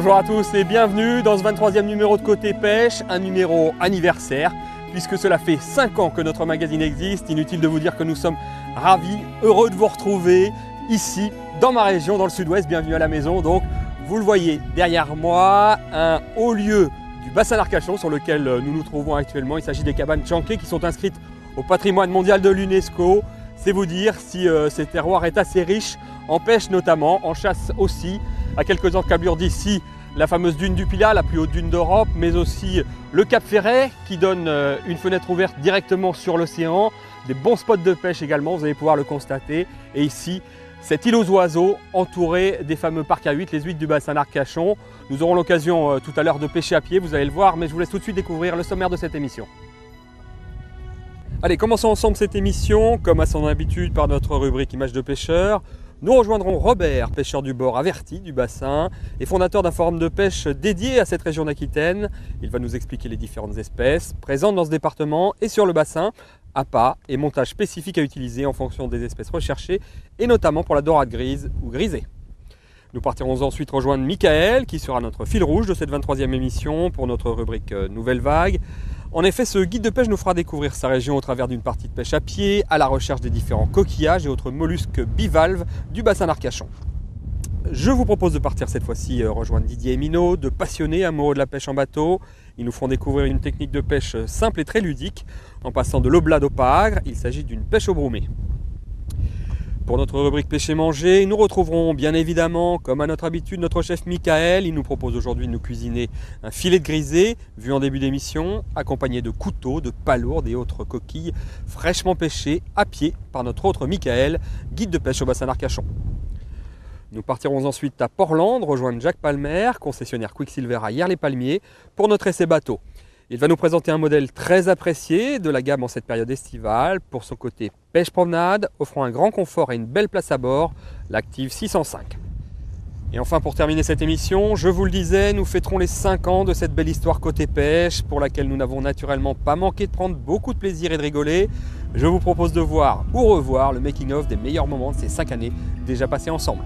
Bonjour à tous et bienvenue dans ce 23e numéro de Côté Pêche, un numéro anniversaire puisque cela fait 5 ans que notre magazine existe. Inutile de vous dire que nous sommes ravis, heureux de vous retrouver ici dans ma région, dans le sud-ouest. Bienvenue à la maison. Donc vous le voyez derrière moi, un haut lieu du bassin d'Arcachon sur lequel nous nous trouvons actuellement. Il s'agit des cabanes Tchanké qui sont inscrites au patrimoine mondial de l'UNESCO. C'est vous dire si ce terroir est assez riche en pêche notamment, en chasse aussi. À quelques encablures d'ici, la fameuse dune du Pilat, la plus haute dune d'Europe, mais aussi le Cap Ferret qui donne une fenêtre ouverte directement sur l'océan. Des bons spots de pêche également, vous allez pouvoir le constater. Et ici, cette île aux oiseaux entourée des fameux parcs à huîtres, les huîtres du bassin d'Arcachon. Nous aurons l'occasion tout à l'heure de pêcher à pied, vous allez le voir, mais je vous laisse tout de suite découvrir le sommaire de cette émission. Allez, commençons ensemble cette émission, comme à son habitude, par notre rubrique Images de pêcheurs. Nous rejoindrons Robert, pêcheur du bord averti du bassin et fondateur d'un forum de pêche dédié à cette région d'Aquitaine. Il va nous expliquer les différentes espèces présentes dans ce département et sur le bassin, appâts et montages spécifiques à utiliser en fonction des espèces recherchées et notamment pour la dorade grise ou grisée. Nous partirons ensuite rejoindre Michael qui sera notre fil rouge de cette 23e émission pour notre rubrique Nouvelle Vague. En effet, ce guide de pêche nous fera découvrir sa région au travers d'une partie de pêche à pied, à la recherche des différents coquillages et autres mollusques bivalves du bassin d'Arcachon. Je vous propose de partir cette fois-ci rejoindre Didier et Minot, de passionnés amoureux de la pêche en bateau. Ils nous feront découvrir une technique de pêche simple et très ludique, en passant de l'oblade au pagre. Il s'agit d'une pêche au broumé. Pour notre rubrique pêcher-manger, nous retrouverons bien évidemment, comme à notre habitude, notre chef Michael. Il nous propose aujourd'hui de nous cuisiner un filet de grisée, vu en début d'émission, accompagné de couteaux, de palourdes et autres coquilles fraîchement pêchées à pied par notre autre Michael, guide de pêche au bassin d'Arcachon. Nous partirons ensuite à Port-Lande, rejoindre Jacques Palmer, concessionnaire Quicksilver à Hyères-les-Palmiers, pour notre essai bateau. Il va nous présenter un modèle très apprécié de la gamme en cette période estivale pour son côté pêche-promenade, offrant un grand confort et une belle place à bord, l'Active 605. Et enfin, pour terminer cette émission, je vous le disais, nous fêterons les 5 ans de cette belle histoire côté pêche, pour laquelle nous n'avons naturellement pas manqué de prendre beaucoup de plaisir et de rigoler. Je vous propose de voir ou revoir le making-of des meilleurs moments de ces 5 années déjà passées ensemble.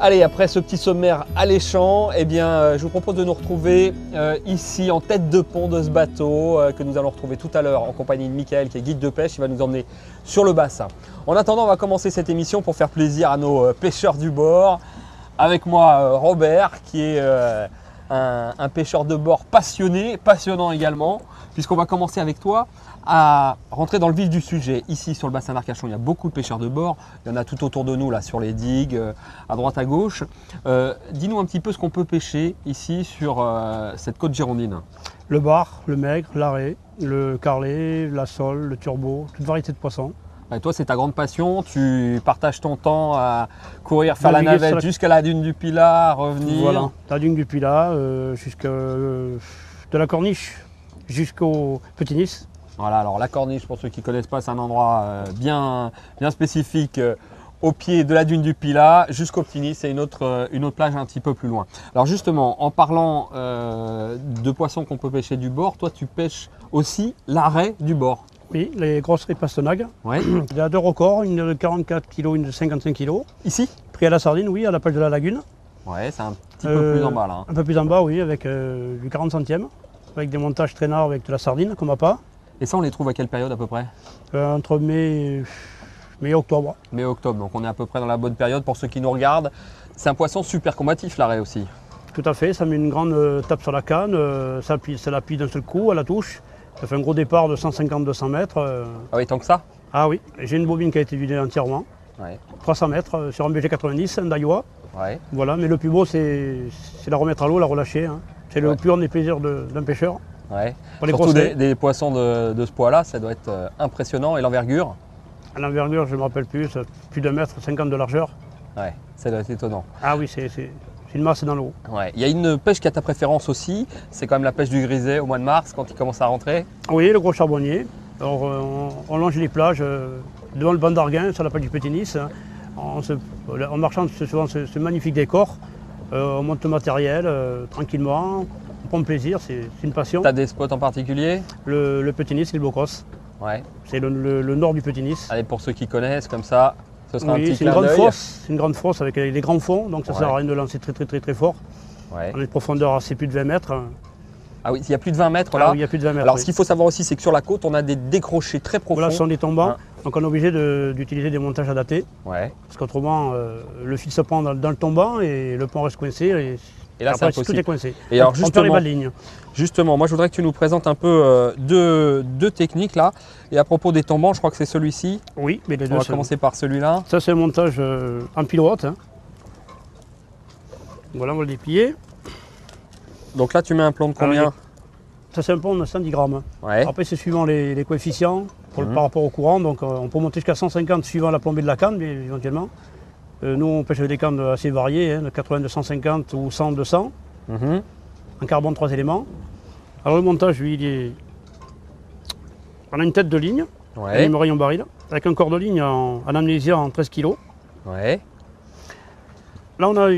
Allez, après ce petit sommaire alléchant, eh bien, je vous propose de nous retrouver ici en tête de pont de ce bateau que nous allons retrouver tout à l'heure en compagnie de Michael qui est guide de pêche. Il va nous emmener sur le bassin. En attendant, on va commencer cette émission pour faire plaisir à nos pêcheurs du bord. Avec moi, Robert, qui est un pêcheur de bord passionné, passionnant également, puisqu'on va commencer avec toi à rentrer dans le vif du sujet. Ici sur le bassin d'Arcachon, il y a beaucoup de pêcheurs de bord, il y en a tout autour de nous là sur les digues, à droite à gauche. Dis-nous un petit peu ce qu'on peut pêcher ici sur cette côte girondine. Le bar, le maigre, l'arrêt, le carlet, la sole, le turbo, toute variété de poissons. Et toi, c'est ta grande passion, tu partages ton temps à courir, faire la navette jusqu'à la dune du Pilat, revenir. Voilà, la dune du Pilat, jusqu'à de la Corniche jusqu'au Petit Nice. Voilà, alors la Corniche, pour ceux qui ne connaissent pas, c'est un endroit bien spécifique au pied de la dune du Pilat jusqu'au Petit Nice, c'est une autre plage un petit peu plus loin. Alors justement, en parlant de poissons qu'on peut pêcher du bord, toi tu pêches aussi l'arrêt du bord. Oui, les grosses ripastonagues. Ouais. Il y a deux records, une de 44 kg, une de 55 kg. Ici? Pris à la sardine, oui, à la plage de la Lagune. Ouais, c'est un petit peu plus en bas là. Hein. Un peu plus en bas, oui, avec du 40 centièmes, avec des montages traînards avec de la sardine qu'on n'a pas. Et ça, on les trouve à quelle période à peu près? Entre mai et octobre. Mai et octobre, donc on est à peu près dans la bonne période pour ceux qui nous regardent. C'est un poisson super combatif, l'arrêt aussi. Tout à fait, ça met une grande tape sur la canne, ça l'appuie d'un seul coup à la touche. Ça fait un gros départ de 150-200 mètres. Ah oui, tant que ça? Ah oui, j'ai une bobine qui a été vidée entièrement. Ouais. 300 mètres sur un BG90, un Daiwa. Ouais. Voilà, mais le plus beau, c'est la remettre à l'eau, la relâcher. Hein. C'est le plus grand des plaisirs d'un pêcheur. Ouais. Pour les surtout des poissons de ce poids-là, ça doit être impressionnant. Et l'envergure? À l'envergure, je ne me rappelle plus d'1 mètre 50 de largeur. Ouais, ça doit être étonnant. Ah oui, c'est une masse dans l'eau. Ouais. Il y a une pêche qui a ta préférence aussi, c'est quand même la pêche du griset au mois de mars, quand il commence à rentrer. Oui, le gros charbonnier. Alors, on longe les plages devant le banc d'Arguin, sur la plage du Petit Nice. En marchant souvent ce magnifique décor, on monte le matériel tranquillement, on prend plaisir, c'est une passion. Tu as des spots en particulier? Le Petit Nice, l'île Beaucross. Ouais. C'est le nord du Petit Nice. Allez, pour ceux qui connaissent, comme ça, ce sera un petit c'est clin d'œil. une grande fosse avec des grands fonds, donc ça ne sert à rien de lancer très fort. Ouais. On a une profondeur assez plus de 20 mètres. Ah oui, il y a plus de 20 mètres là. Ah oui, il y a plus de 20 mètres. Alors ce qu'il faut savoir aussi, c'est que sur la côte, on a des décrochés très profonds. Voilà, ce sont des tombants, Hein. donc on est obligé d'utiliser des montages adaptés. Ouais. Parce qu'autrement, le fil se prend dans le tombant et le pont reste coincé. Et là, c'est après, impossible. tout est coincé. Et alors on perd les bas de ligne. Justement, moi je voudrais que tu nous présentes un peu deux techniques là. Et à propos des tombants, je crois que c'est celui-ci. Oui, mais les deux. On va commencer par celui-là. Ça, c'est un montage en pilote. Hein. Voilà, on va le déplier. Donc là, tu mets un plomb de combien? Ça, c'est un pont de 110 grammes. Ouais. Après, c'est suivant les coefficients par rapport au courant. Donc, on peut monter jusqu'à 150 suivant la plombée de la canne, mais éventuellement. Nous, on pêche des cannes assez variées, hein, de 80, 250 ou 100, 200. En carbone 3 éléments. Alors, le montage, lui, on a une tête de ligne, un émerillon baril, avec un corps de ligne en amnésia en 13 kg. Ouais. Là, on a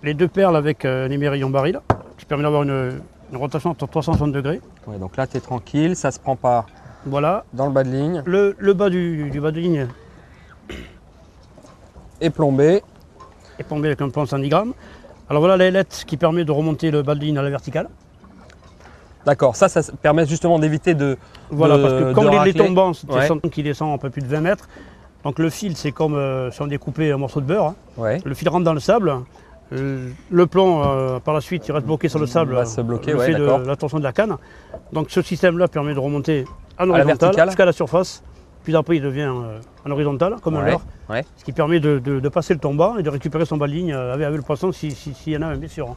les deux perles avec un émerillon baril, qui permet d'avoir une rotation à 360 degrés. Ouais, donc là, tu es tranquille, ça se prend pas Voilà. dans le bas de ligne. Le bas du bas de ligne Et plombé. est plombé avec un plomb de 110 grammes. Alors voilà l'ailette qui permet de remonter le bas de ligne à la verticale. D'accord, ça permet justement d'éviter de. Voilà, parce que comme les racler. tombants, c'est Ouais. des qui descend un peu plus de 20 mètres. Donc le fil, c'est comme si on découpait un morceau de beurre. Hein. Ouais. Le fil rentre dans le sable. Le plomb, par la suite, il reste bloqué sur le sable. Il va se bloquer, le ouais, fait de d'accord. la tension de la canne. Donc ce système-là permet de remonter en la horizontal verticale. jusqu'à la surface. Puis après, il devient en horizontal, comme un Ouais. leurre. Ouais. Ce qui permet de passer le tombant et de récupérer son bas de ligne avec le poisson s'il y en a un, bien sûr.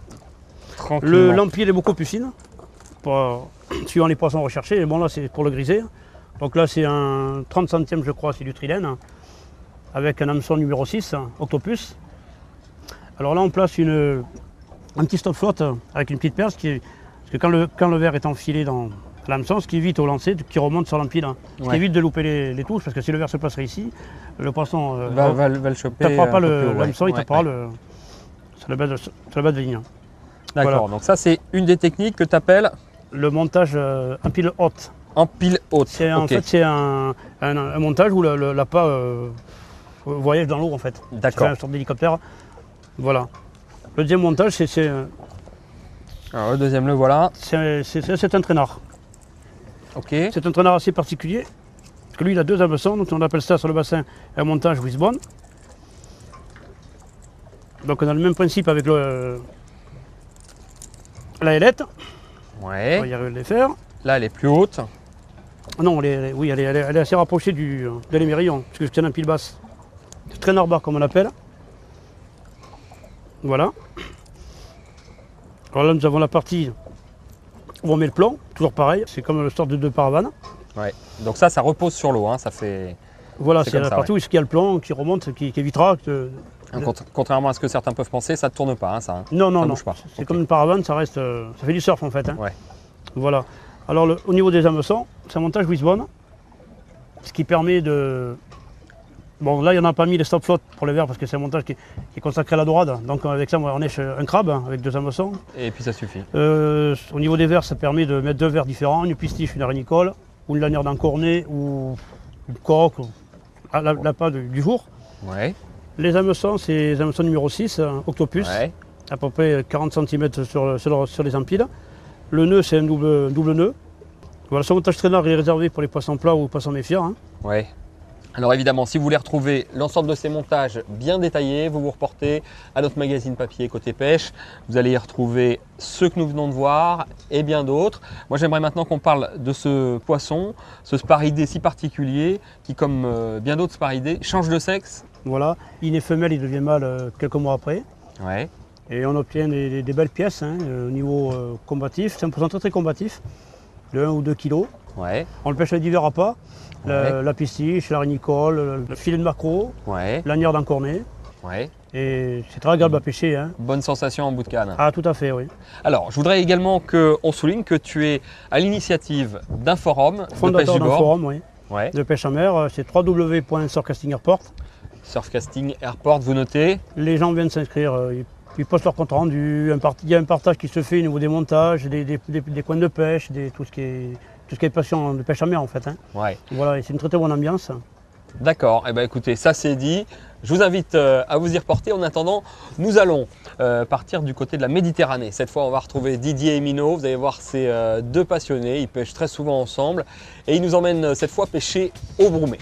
Tranquillement. L'empile est beaucoup plus fine, suivant les poissons recherchés. Et bon, là, c'est pour le griser. Donc là, c'est un 30 centièmes, je crois, c'est du trilène, avec un hameçon numéro 6, octopus. Alors là, on place un petit stop flotte avec une petite perce, parce que quand le verre est enfilé dans l'hameçon, ce qui évite au lancer qui remonte sur l'empile. Ce qui évite de louper les touches, parce que si le verre se placerait ici, le poisson va le choper. ne tapera pas un peu plus haut, l'hameçon, il ouais. tapera sur le bas de ligne. D'accord, Voilà. donc ça c'est une des techniques que tu appelles Le montage en pile haute. en pile haute. En fait, c'est un montage où l'appât voyage dans l'eau, en fait. D'accord. C'est une sorte d'hélicoptère. Voilà. Le deuxième montage, Alors le deuxième, le voilà. c'est un traînard. Ok. C'est un traînard assez particulier. Parce que lui, il a deux hameçons, donc on appelle ça sur le bassin un montage wishbone. Donc on a le même principe avec la ailette. On va Ouais. y arriver à les faire. Là, elle est plus haute. Non, oui, elle est assez rapprochée de l'émerillon, parce que je tiens un pile basse. C'est traînard bas comme on l'appelle. Voilà. Alors là, nous avons la partie où on met le plomb, toujours pareil, c'est comme le sorte de paravane. Ouais. Donc ça repose sur l'eau, hein. Ça fait. Voilà, C'est c'est comme la ça, partie où il y a le plomb qui remonte, qui évitera. Contrairement à ce que certains peuvent penser, ça ne tourne pas, hein, ça. Hein. Non, non, Ça non. bouge pas. C'est Ok. comme une paravane, ça reste, ça fait du surf en fait. Hein. Ouais. Voilà. Alors au niveau des hameçons, c'est un montage wishbone, ce qui permet de. Bon, là, il n'y en a pas mis les stop flottes pour les verres parce que c'est un montage qui est consacré à la dorade. Donc avec ça, on éche un crabe avec deux hameçons. Et puis ça suffit. Au niveau des verres, ça permet de mettre deux verres différents, une pistiche, une arénicole, ou une lanière d'encornet, ou une coque, ou l'appât du jour. Ouais. Les hameçons, c'est les hameçons numéro 6, octopus, Ouais. à peu près 40 cm sur les empiles. Le nœud, c'est un double nœud. Voilà, ce montage traînard est réservé pour les poissons plats ou poissons méfiants. Hein. Ouais. Alors évidemment, si vous voulez retrouver l'ensemble de ces montages bien détaillés, vous vous reportez à notre magazine papier Côté Pêche. Vous allez y retrouver ceux que nous venons de voir et bien d'autres. Moi, j'aimerais maintenant qu'on parle de ce poisson, ce sparidé si particulier qui, comme bien d'autres sparidés, change de sexe. Voilà, il est femelle, il devient mâle quelques mois après. Ouais. Et on obtient des belles pièces hein, au niveau combatif. C'est un poisson très très combatif, de 1 ou 2 kg. Ouais. On le pêche à divers appâts. Ouais. La pistiche, la rénicole, le filet de maquereau, Ouais. lanière d'encornet. Ouais. Et c'est très agréable à pêcher. Hein. Bonne sensation en bout de canne. Ah, tout à fait, oui. Alors, je voudrais également qu'on souligne que tu es à l'initiative d'un forum de pêche Fondateur du d'un bord. forum, oui, Ouais. de pêche en mer. C'est www.surfcasting Airport. Surfcasting Airport, vous notez. Les gens viennent s'inscrire, ils postent leur compte rendu. Il y a un partage qui se fait au niveau des montages, des coins de pêche, tout ce qui est passion de pêche en mer en fait. Hein. Ouais. Voilà, et c'est une très très bonne ambiance. D'accord, eh ben écoutez, ça c'est dit. Je vous invite à vous y reporter. En attendant, nous allons partir du côté de la Méditerranée. Cette fois, on va retrouver Didier et Minot. Vous allez voir, c'est deux passionnés. Ils pêchent très souvent ensemble. Et ils nous emmènent cette fois pêcher au Broumet.